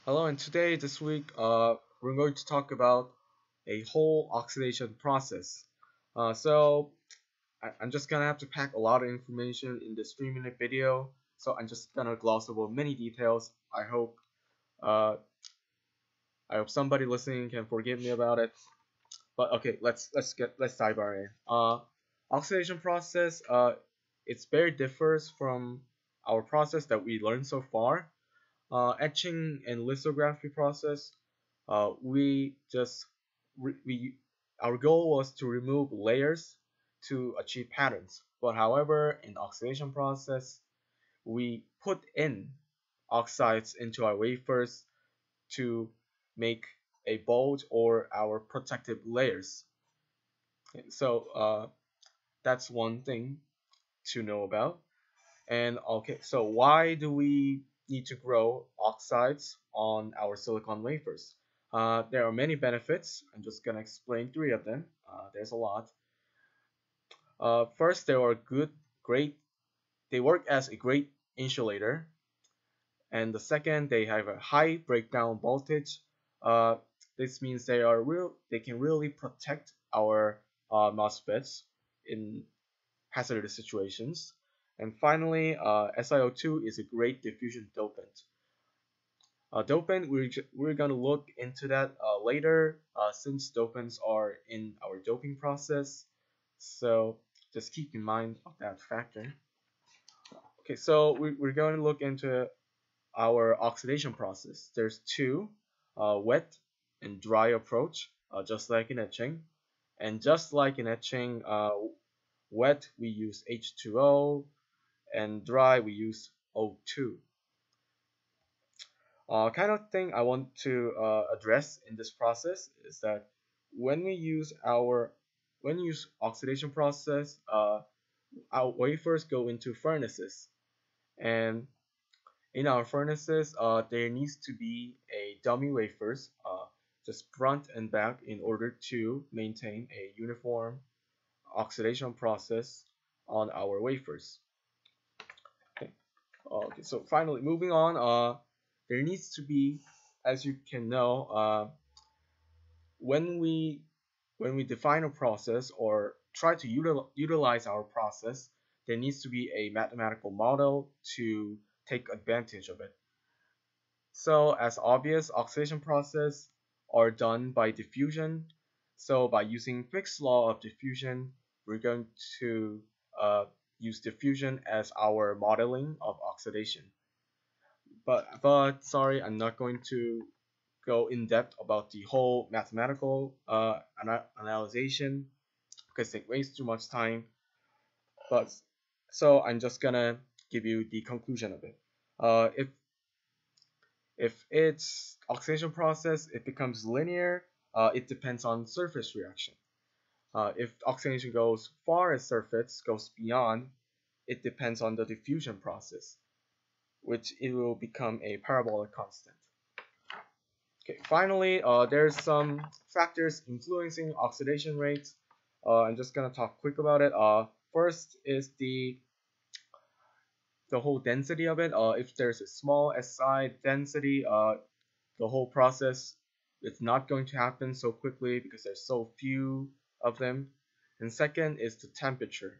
Hello, and today, this week, we're going to talk about a whole oxidation process. I'm just gonna have to pack a lot of information in this 3-minute video, so I'm just gonna gloss over many details. Uh, I hope somebody listening can forgive me about it. But okay, let's dive right in. Oxidation process, it's very differs from our process that we learned so far. Etching and lithography process, we just we our goal was to remove layers to achieve patterns. But however, in oxidation process, we put in oxides into our wafers to make a bulge or our protective layers. So that's one thing to know about. And okay, so why do we need to grow oxides on our silicon wafers? There are many benefits. I'm just gonna explain three of them. There's a lot. First, great. They work as a great insulator, and the second, they have a high breakdown voltage. Uh, this means they can really protect our MOSFETs in hazardous situations. And finally, SiO2 is a great diffusion dopant. Dopant, we're going to look into that later since dopants are in our doping process. So just keep in mind of that factor. Okay, so we're going to look into our oxidation process. There's two, wet and dry approach, just like in etching. And just like in etching, wet we use H2O, and dry we use O2. Kind of thing I want to address in this process is that when we use our when we use oxidation process, our wafers go into furnaces, and in our furnaces, there needs to be a dummy wafers, just front and back, in order to maintain a uniform oxidation process on our wafers. Okay. Okay, so finally, moving on, there needs to be, as you can know, when we define a process or try to utilize our process, there needs to be a mathematical model to take advantage of it. So as obvious, oxidation process are done by diffusion. So by using Fick's law of diffusion, we're going to use diffusion as our modeling of oxidation. But sorry, I'm not going to go in depth about the whole mathematical analyzation because it wastes too much time. But so I'm just gonna give you the conclusion of it. If it's oxidation process, it becomes linear. It depends on surface reaction. If oxidation goes far as surface goes beyond, it depends on the diffusion process, which it will become a parabolic constant. Okay, finally, there's some factors influencing oxidation rates. I'm just gonna talk quick about it. First is the whole density of it. If there's a small SI density, the whole process is not going to happen so quickly because there's so few of them. And second is the temperature.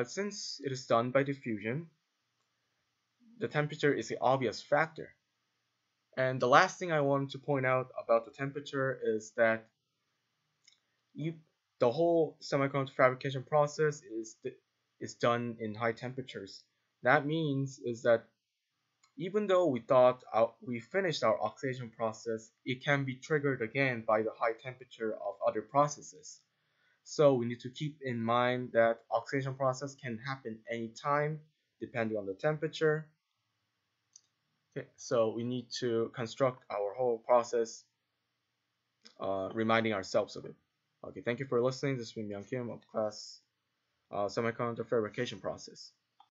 Since it is done by diffusion, the temperature is the obvious factor. And the last thing I want to point out about the temperature is that you, the whole semiconductor fabrication process is done in high temperatures. That means is that even though we finished our oxidation process, it can be triggered again by the high temperature of other processes. So we need to keep in mind that oxidation process can happen anytime depending on the temperature. Okay, so we need to construct our whole process, reminding ourselves of it. Okay, thank you for listening. This has been Myung Kim of class Semiconductor Fabrication Process.